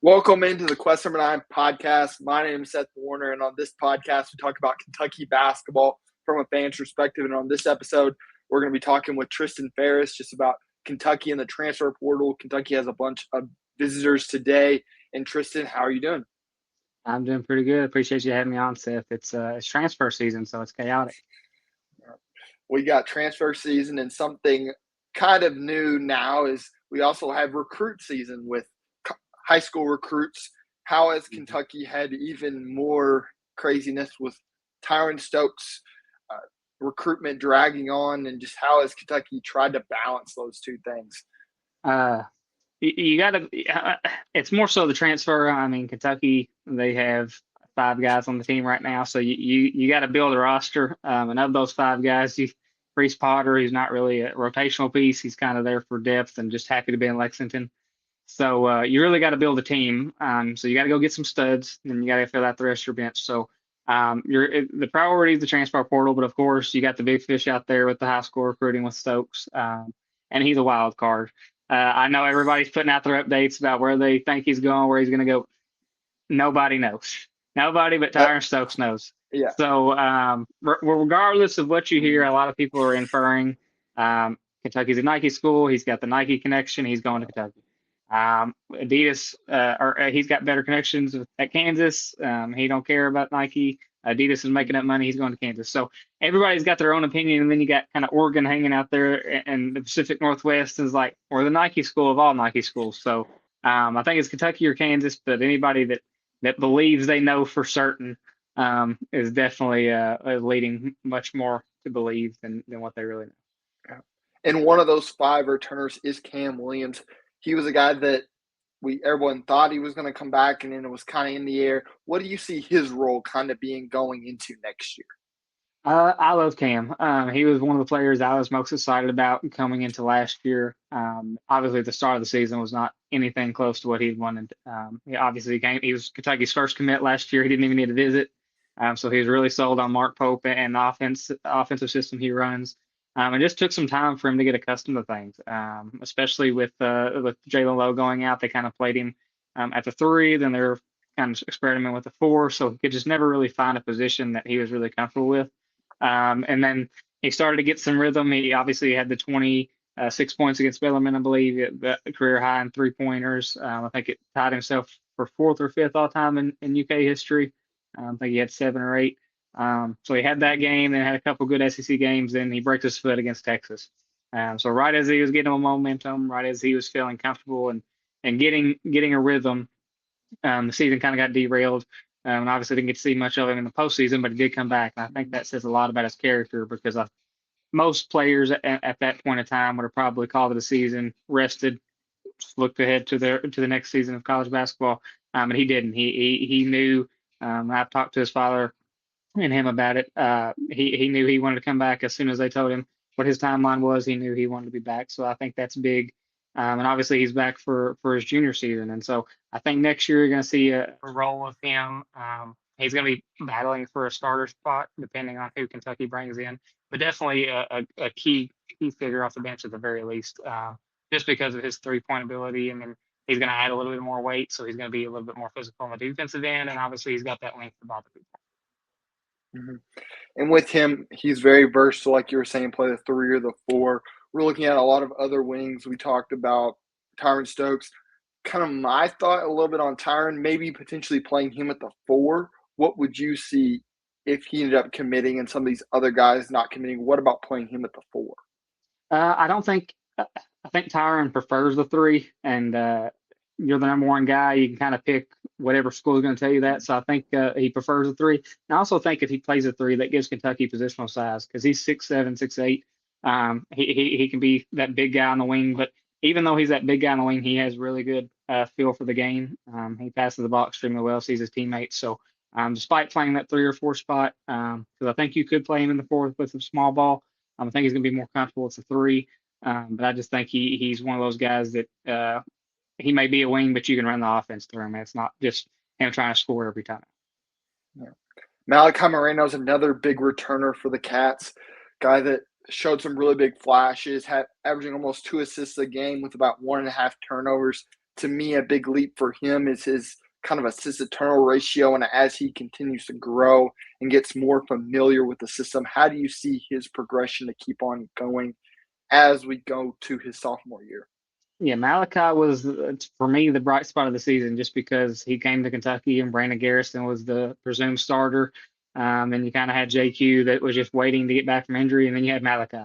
Welcome into the Quest Number 9 podcast. My name is Seth Warner, and on this podcast, we talk about Kentucky basketball from a fan's perspective. And on this episode, we're going to be talking with Tristan Ferris just about Kentucky and the transfer portal. Kentucky has a bunch of visitors today. And Tristan, how are you doing? I'm doing pretty good. Appreciate you having me on, Seth. It's transfer season, so it's chaotic. We got transfer season, and something kind of new now is we also have recruit season with high school recruits. How has Kentucky had even more craziness with Tyron Stokes recruitment dragging on, and just how has Kentucky tried to balance those two things? You got to. It's more so the transfer. I mean, Kentucky, they have 5 guys on the team right now, so you got to build a roster. And of those 5 guys, Reese Potter, he's not really a rotational piece. He's kind of there for depth and just happy to be in Lexington. So you really got to build a team. So you got to go get some studs, and you got to fill out the rest of your bench. So the priority is the transfer portal, but of course you got the big fish out there with the high school recruiting with Stokes, and he's a wild card. I know everybody's putting out their updates about where they think he's going, where he's going to go. Nobody knows. Nobody but Tyron Stokes knows. Yeah. So regardless of what you hear, a lot of people are inferring Kentucky's a Nike school. He's got the Nike connection. He's going to Kentucky. Adidas, he's got better connections at Kansas. He don't care about Nike. Adidas is making up money. He's going to Kansas. So everybody's got their own opinion. And then you got kind of Oregon hanging out there, and the Pacific Northwest is like, we're the Nike school of all Nike schools. So I think it's Kentucky or Kansas, but anybody that believes they know for certain is definitely leading much more to believe than what they really know. And one of those 5 returners is Cam Williams. He was a guy that everyone thought he was going to come back, and then it was kind of in the air. What do you see his role kind of being going into next year? I love Cam. He was one of the players I was most excited about coming into last year. Obviously, the start of the season was not anything close to what he wanted. He was Kentucky's first commit last year. He didn't even need a visit. So he was really sold on Mark Pope and the offensive system he runs. It just took some time for him to get accustomed to things, especially with Jalen Lowe going out. They kind of played him at the 3, then they were kind of experimenting with the 4, so he could just never really find a position that he was really comfortable with. And then he started to get some rhythm. He obviously had the 26 points against Bellarmine, I believe, the career high in 3-pointers. I think it tied himself for 4th or 5th all time in UK history. I think he had 7 or 8. So he had that game and had a couple good SEC games, and he breaks his foot against Texas. So right as he was getting a momentum, right as he was feeling comfortable and getting a rhythm, the season kind of got derailed. And obviously didn't get to see much of him in the postseason, but he did come back. And I think that says a lot about his character, because most players at that point in time would have probably called it a season, rested, looked ahead to the next season of college basketball. And he didn't. He knew. I've talked to his father and him about it. He knew he wanted to come back as soon as they told him what his timeline was. He knew he wanted to be back. So I think that's big. And obviously he's back for his junior season. And so I think next year you're going to see a role with him. He's going to be battling for a starter spot depending on who Kentucky brings in, but definitely a key figure off the bench at the very least, just because of his 3-point ability. And then he's going to add a little bit more weight, so he's going to be a little bit more physical on the defensive end. And obviously he's got that length to bother people. Mm-hmm. And with him, he's very versatile, like you were saying, play the 3 or the 4. We're looking at a lot of other wings. We talked about Tyron Stokes. Kind of my thought a little bit on Tyron, maybe potentially playing him at the 4. What would you see if he ended up committing and some of these other guys not committing? What about playing him at the 4? I think Tyron prefers the 3, and you're the number 1 guy. You can kind of pick whatever school is going to tell you that. So I think he prefers the 3. And I also think if he plays a 3, that gives Kentucky positional size, because he's 6'7", 6'8". He can be that big guy on the wing, but even though he's that big guy on the wing, he has really good feel for the game. He passes the ball extremely well, sees his teammates. So despite playing that 3 or 4 spot, because I think you could play him in the 4 with a small ball, I think he's going to be more comfortable with the 3. But I just think he's one of those guys that he may be a wing, but you can run the offense through him. It's not just him trying to score every time. Yeah. Malachi Moreno is another big returner for the Cats, guy that showed some really big flashes, averaging almost 2 assists a game with about 1.5 turnovers. to me, a big leap for him is his kind of assist to turnover ratio. And as he continues to grow and gets more familiar with the system, how do you see his progression to keep on going as we go to his sophomore year? Yeah, Malachi was for me the bright spot of the season just because he came to Kentucky and Brandon Garrison was the presumed starter. And you kind of had JQ that was just waiting to get back from injury, and then you had Malachi.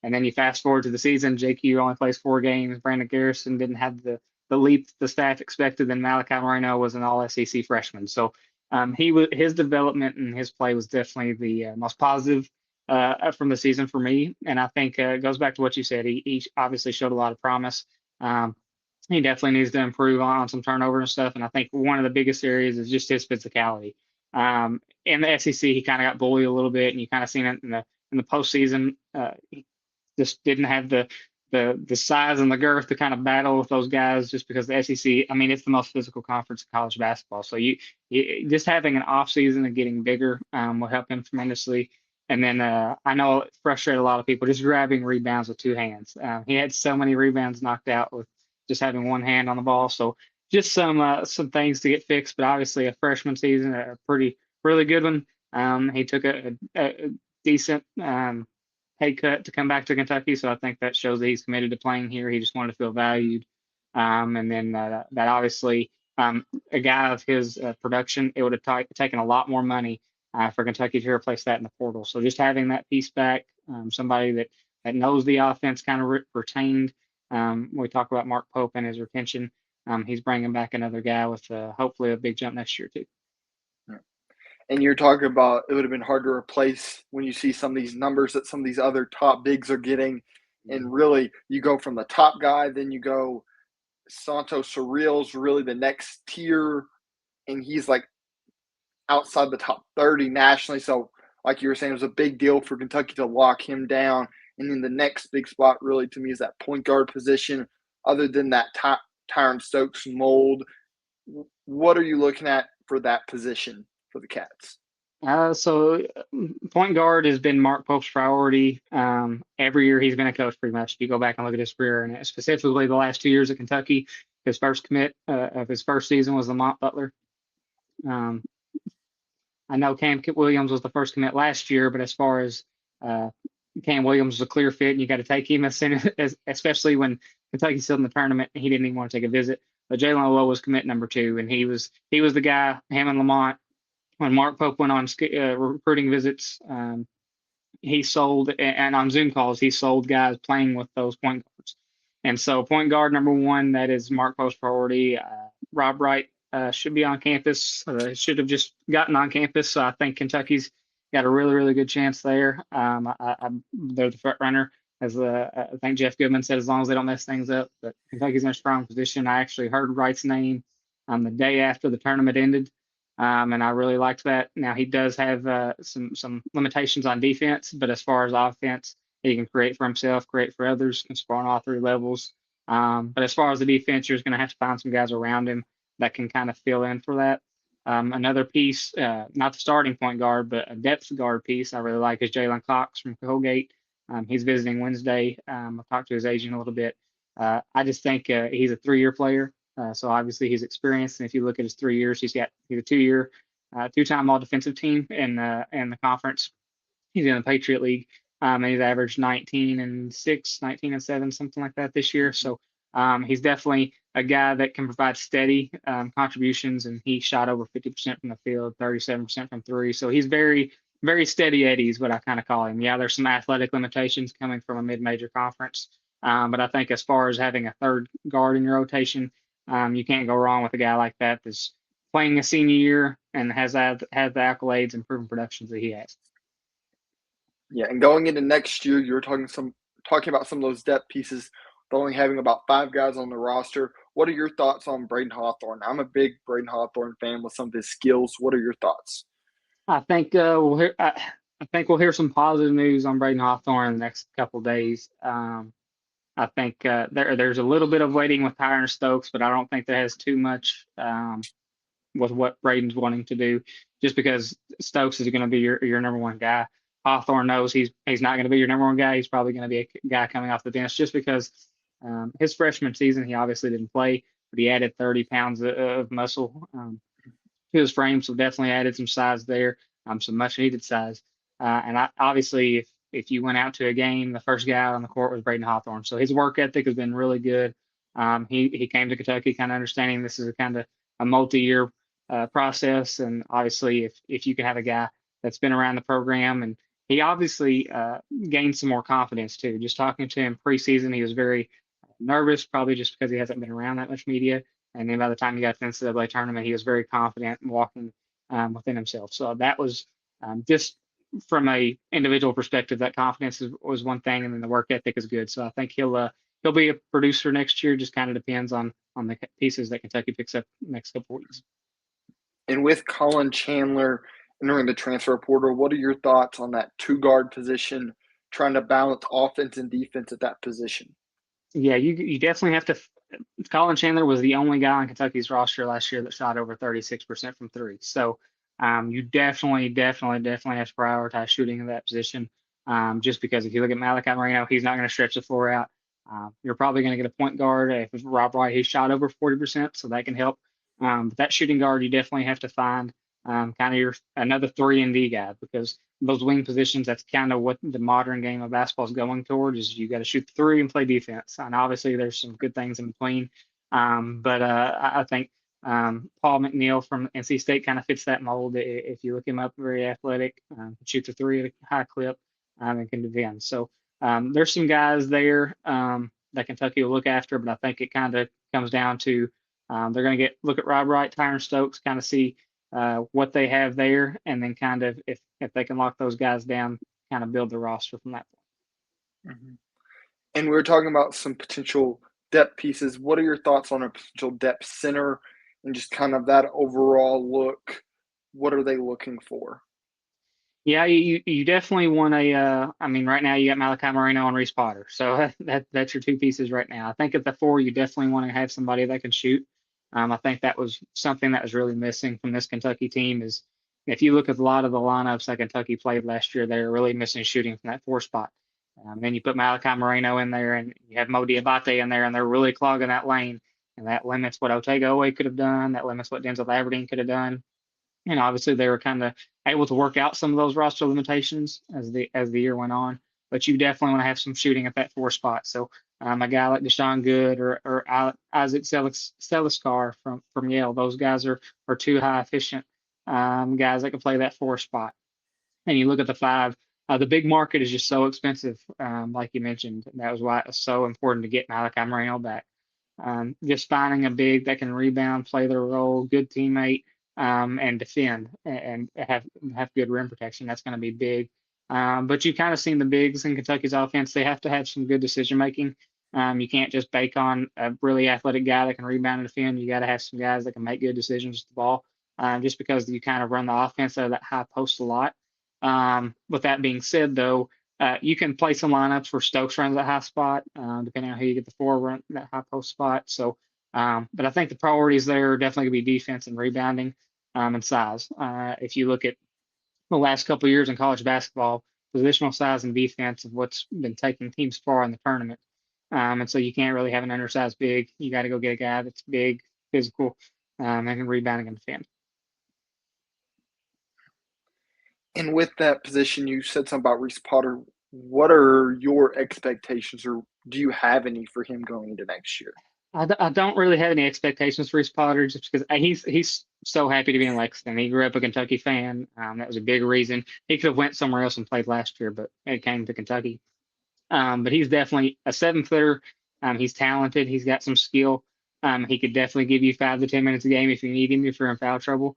And then you fast forward to the season, JQ only plays 4 games. Brandon Garrison didn't have the leap the staff expected. Then Malachi Moreno was an All SEC freshman, so his development and his play was definitely the most positive from the season for me. And I think it goes back to what you said. He obviously showed a lot of promise. Um, he definitely needs to improve on some turnover and stuff. And I think one of the biggest areas is just his physicality. In the SEC, he kind of got bullied a little bit, and you kind of seen it in the postseason. He just didn't have the size and the girth to kind of battle with those guys, just because the SEC. I mean, it's the most physical conference in college basketball. So you just having an off season and getting bigger will help him tremendously. And then I know it frustrated a lot of people just grabbing rebounds with 2 hands. He had so many rebounds knocked out with just having one hand on the ball. So just some things to get fixed. But obviously, a freshman season, a really good one. He took a decent pay cut to come back to Kentucky. So I think that shows that he's committed to playing here. He just wanted to feel valued. And then that obviously, a guy of his production, it would have taken a lot more money for Kentucky to replace that in the portal. So just having that piece back, somebody that knows the offense, kind of retained. We talk about Mark Pope and his retention. He's bringing back another guy with hopefully a big jump next year too. And you're talking about it would have been hard to replace when you see some of these numbers that some of these other top bigs are getting. And really, you go from the top guy, then you go Santos Surreal's really the next tier, and he's like outside the top 30 nationally. So, like you were saying, it was a big deal for Kentucky to lock him down. And then the next big spot, really, to me, is that point guard position. Other than that Tyron Stokes mold, what are you looking at for that position for the Cats? So point guard has been Mark Pope's priority. Every year he's been a coach pretty much. If you go back and look at his career, and specifically the last 2 years at Kentucky, his first commit of his first season was Lamont Butler. I know Cam Williams was the first commit last year, but as far as Cam Williams was a clear fit, and you got to take him especially when Kentucky's still in the tournament. He didn't even want to take a visit. But Jalen Lowe was commit number 2, and he was the guy, him and Lamont. When Mark Pope went on recruiting visits, he sold, and on Zoom calls, he sold guys playing with those point guards. And so point guard number 1, that is Mark Pope's priority. Rob Wright should be on campus. Should have just gotten on campus. So I think Kentucky's got a really, really good chance there. They're the front runner. As I think Jeff Goodman said, as long as they don't mess things up. But Kentucky's in a strong position. I actually heard Wright's name the day after the tournament ended. And I really liked that. Now he does have some limitations on defense, but as far as offense, he can create for himself, create for others, can score on all 3 levels. But as far as the defense, you're going to have to find some guys around him that can kind of fill in for that. Another piece, not the starting point guard, but a depth guard piece I really like is Jalen Cox from Colgate. He's visiting Wednesday. I'll talk to his agent a little bit. I just think he's a 3-year player. So obviously he's experienced, and if you look at his 3 years, he's a 2-year, 2-time All-Defensive team in the conference. He's in the Patriot League, and he's averaged 19-6, 19-7, something like that this year. So he's definitely a guy that can provide steady contributions, and he shot over 50% from the field, 37% from 3. So he's very, very steady Eddie is what I kind of call him. Yeah, there's some athletic limitations coming from a mid-major conference, but I think as far as having a third guard in your rotation, you can't go wrong with a guy like that that's playing a senior year and has the accolades and proven productions that he has. Yeah, and going into next year, you're talking about some of those depth pieces, but only having about 5 guys on the roster. What are your thoughts on Braden Hawthorne? I'm a big Braden Hawthorne fan with some of his skills. What are your thoughts? I think we'll hear some positive news on Braden Hawthorne in the next couple of days. I think there's a little bit of waiting with Tyron Stokes, but I don't think that has too much with what Braden's wanting to do, just because Stokes is going to be your number 1 guy. Hawthorne knows he's not going to be your number 1 guy. He's probably going to be a guy coming off the bench just because his freshman season, he obviously didn't play. but he added 30 pounds of muscle to his frame, so definitely added some size there, some much needed size. And obviously, if you went out to a game, the first guy out on the court was Braden Hawthorne. So his work ethic has been really good. He came to Kentucky kind of understanding this is a kind of a multi-year process, and obviously, if you can have a guy that's been around the program, and he obviously gained some more confidence too. Just talking to him preseason, he was very nervous, probably just because he hasn't been around that much media. And then by the time he got to the NCAA tournament, he was very confident and walking within himself. So that was just from a individual perspective, that confidence was one thing, and then the work ethic is good. So I think he'll be a producer next year. Just kind of depends on the pieces that Kentucky picks up next couple weeks. And with Colin Chandler entering the transfer portal, what are your thoughts on that two guard position, trying to balance offense and defense at that position? Yeah, you definitely have to. Colin Chandler was the only guy on Kentucky's roster last year that shot over 36% from three. So you definitely have to prioritize shooting in that position. Just because if you look at Malachi Marino, he's not going to stretch the floor out. You're probably going to get a point guard. If it's Rob Wright, he shot over 40%, so that can help. But that shooting guard, you definitely have to find kind of your another 3-and-D guy, because those wing positions, that's kind of what the modern game of basketball is going towards, is you got to shoot the three and play defense. And obviously there's some good things in between. But I think Paul McNeil from NC State kind of fits that mold. If you look him up, very athletic, shoots a three at a high clip, and can defend. So there's some guys there that Kentucky will look after, but I think it kind of comes down to they're going to look at Rob Wright, Tyron Stokes, kind of see what they have there, and then kind of if they can lock those guys down, kind of build the roster from that point. Mm-hmm. And we were talking about some potential depth pieces. What are your thoughts on a potential depth center and just kind of that overall look? What are they looking for? Yeah, you definitely want a. I mean, right now you got Malachi Marino and Reese Potter, so that's your two pieces right now. I think at the four, you definitely want to have somebody that can shoot. I think that was something that was really missing from this Kentucky team. Is if you look at a lot of the lineups that Kentucky played last year, they were really missing shooting from that four spot. Then you put Malachi Marino in there, and you have Mo Diabate in there, and they're really clogging that lane, and that limits what Otega Owe could have done. That limits what Denzel Aberdeen could have done. And obviously they were kind of able to work out some of those roster limitations as the year went on. But you definitely want to have some shooting at that four spot. So a guy like Deshaun Good or Isaac Seliskar from Yale, those guys are two high efficient guys that can play that four spot. And you look at the five, the big market is just so expensive, like you mentioned. That was why it was so important to get Malachi Marino back. Just finding a big that can rebound, play their role, good teammate, and defend and have good rim protection. That's going to be big. But you kind of seen the bigs in Kentucky's offense. They have to have some good decision making. You can't just bake on a really athletic guy that can rebound and defend. You got to have some guys that can make good decisions with the ball. Just because you kind of run the offense out of that high post a lot. With that being said, though, you can play some lineups where Stokes runs that high spot, depending on who you get the four run that high post spot. So, but I think the priorities there are definitely going to be defense and rebounding and size. If you look at the last couple of years in college basketball, positional size and defense is what's been taking teams far in the tournament. And so you can't really have an undersized big. You got to go get a guy that's big, physical, and can rebound and defend. And with that position, you said something about Reese Potter. What are your expectations, or do you have any for him going into next year? I don't really have any expectations for Reese Potter, just because he's so happy to be in Lexington. He grew up a Kentucky fan. That was a big reason. He could have went somewhere else and played last year, but it came to Kentucky. But he's definitely a 7-footer. He's talented. He's got some skill. He could definitely give you 5 to 10 minutes a game if you need him, if you're in foul trouble.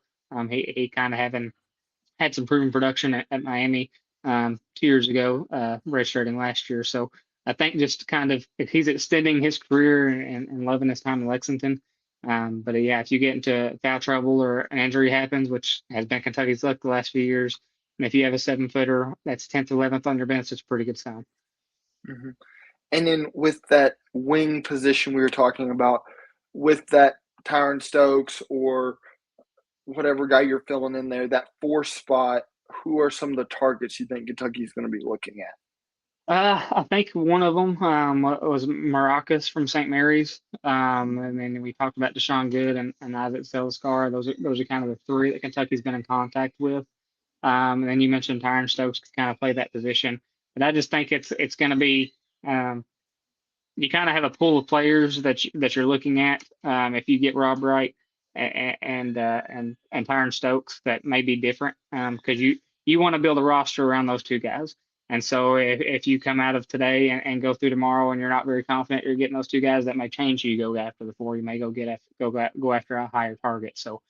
He kind of had some proven production at Miami 2 years ago, redshirting last year. So I think just kind of if he's extending his career and loving his time in Lexington. But yeah, if you get into foul trouble or an injury happens, which has been Kentucky's luck the last few years, and if you have a 7-footer that's 10th, 11th on your bench, it's a pretty good sign. Mm-hmm. And then with that wing position we were talking about, with that Tyron Stokes or whatever guy you're filling in there, that 4 spot, who are some of the targets you think Kentucky is going to be looking at? I think one of them was Maracas from St. Mary's, and then we talked about Deshaun Good and Isaac Seliskar. Those are kind of the three that Kentucky's been in contact with. And then you mentioned Tyron Stokes to kind of play that position, but I just think it's going to be um, you kind of have a pool of players that you're looking at. If you get Rob Wright and Tyron Stokes, that may be different because you want to build a roster around those two guys. And so if you come out of today and go through tomorrow and you're not very confident you're getting those two guys, that may change who you go after the four. You may go after a higher target. So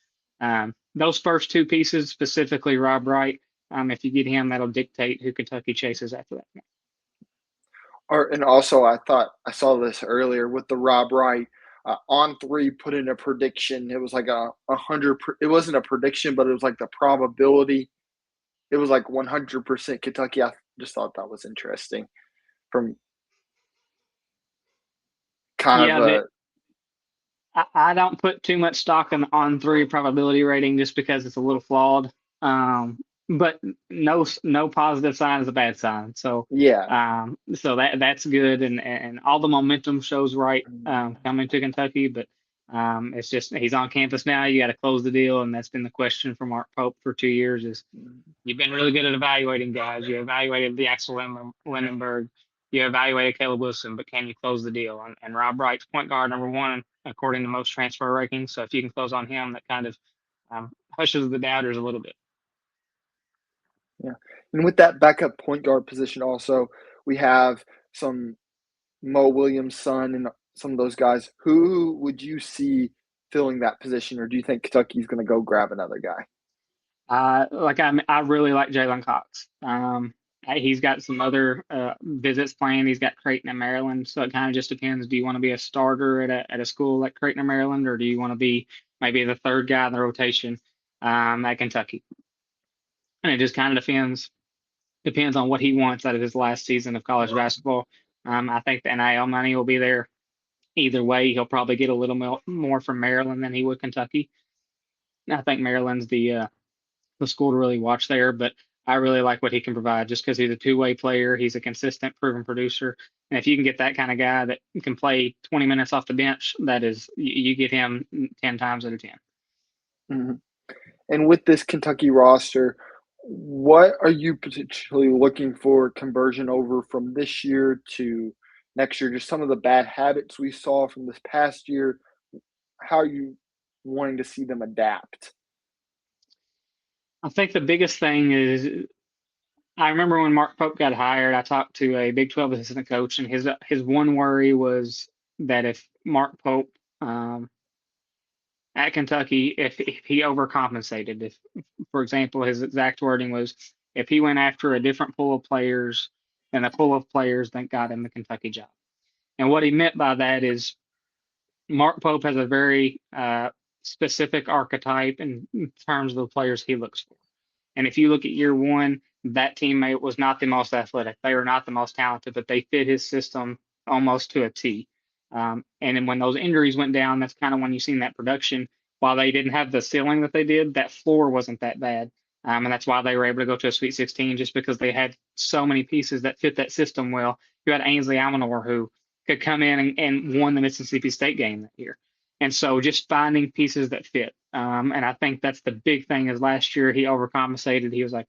those first two pieces, specifically Rob Wright, if you get him, that'll dictate who Kentucky chases after that. And also, I thought I saw this earlier with the Rob Wright on three put in a prediction. It was like a hundred. It wasn't a prediction, but it was like the probability. It was like 100% Kentucky. I just thought that was interesting. From kind of Yeah, a I don't put too much stock in the on three probability rating just because it's a little flawed. But no positive sign is a bad sign. So yeah. that's good, and all the momentum shows right coming to Kentucky. But it's just he's on campus now. You got to close the deal, and that's been the question from Mark Pope for 2 years. Is you've been really good at evaluating guys. You evaluated the Axel Lindenberg. You evaluated Caleb Wilson, but can you close the deal? And Rob Wright's point guard number one according to most transfer rankings. So if you can close on him, that kind of hushes the doubters a little bit. Yeah. And with that backup point guard position also, we have some Mo Williams' son and some of those guys. Who would you see filling that position, or do you think Kentucky's going to go grab another guy? I really like Jalen Cox. He's got some other visits planned. He's got Creighton and Maryland, so it kind of just depends. Do you want to be a starter at a school like Creighton or Maryland, or do you want to be maybe the third guy in the rotation at Kentucky? And it just kind of depends on what he wants out of his last season of college basketball. I think the NIL money will be there either way. He'll probably get a little more from Maryland than he would Kentucky. I think Maryland's the school to really watch there, but I really like what he can provide just because he's a two-way player. He's a consistent, proven producer. And if you can get that kind of guy that can play 20 minutes off the bench, that is, you get him 10 times out of 10. Mm-hmm. And with this Kentucky roster, what are you potentially looking for conversion over from this year to next year? Just some of the bad habits we saw from this past year. How are you wanting to see them adapt? I think the biggest thing is I remember when Mark Pope got hired, I talked to a Big 12 assistant coach, and his one worry was that if Mark Pope at Kentucky, if he overcompensated, if, for example, his exact wording was, if he went after a different pool of players than a pool of players that got him the Kentucky job. And what he meant by that is Mark Pope has a very specific archetype in terms of the players he looks for. And if you look at year one, that teammate was not the most athletic. They were not the most talented, but they fit his system almost to a T. And then when those injuries went down, that's kind of when you seen that production. While they didn't have the ceiling that they did, that floor wasn't that bad. And that's why they were able to go to a Sweet 16, just because they had so many pieces that fit that system well. You had Ainsley Amanor, who could come in and won the Mississippi State game that year. And so just finding pieces that fit. And I think that's the big thing is last year he overcompensated. He was like,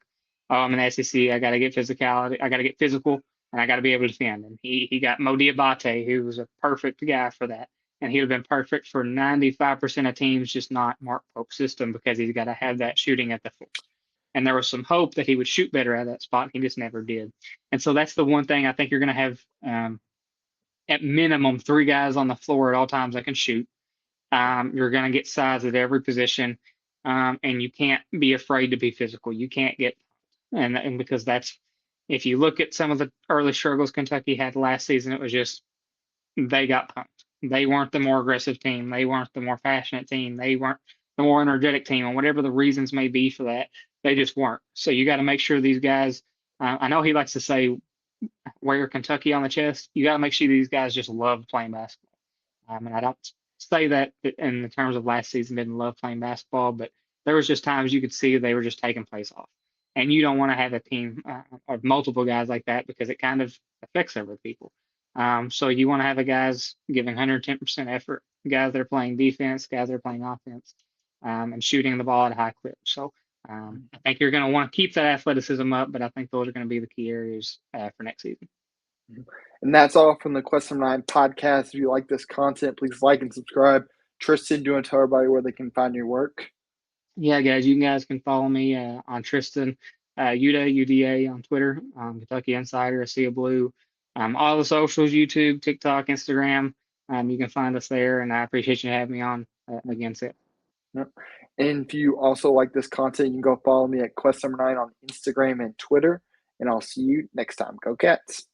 oh, I'm an SEC. I got to get physicality. I got to get physical and I got to be able to defend. And he got Mo Diabate, who was a perfect guy for that. And he would have been perfect for 95% of teams, just not Mark Pope's system because he's got to have that shooting at the floor. And there was some hope that he would shoot better at that spot. He just never did. And so that's the one thing I think you're going to have at minimum 3 guys on the floor at all times that can shoot. You're going to get size at every position, and you can't be afraid to be physical. You can't get, and because that's, if you look at some of the early struggles Kentucky had last season, it was just they got punked. They weren't the more aggressive team. They weren't the more passionate team. They weren't the more energetic team, and whatever the reasons may be for that, they just weren't. So you got to make sure these guys. I know he likes to say, "Wear Kentucky on the chest." You got to make sure these guys just love playing basketball. And I don't say that in the terms of last season didn't love playing basketball, but there was just times you could see they were just taking place off. and you don't want to have a team of multiple guys like that because it kind of affects other people. So you want to have a guys giving 110% effort, guys that are playing defense, guys that are playing offense, and shooting the ball at a high clip. So I think you're going to want to keep that athleticism up, but I think those are going to be the key areas for next season. And that's all from the Quest Number 9 podcast. If you like this content, please like and subscribe. Tristan, do you want to tell everybody where they can find your work? Yeah, guys, you guys can follow me on Tristan UDA on Twitter, Kentucky Insider, Sea Blue, all the socials, YouTube, TikTok, Instagram. You can find us there, and I appreciate you having me on again, Seth. Yep. And if you also like this content, you can go follow me at Quest Number 9 on Instagram and Twitter. And I'll see you next time. Go Cats.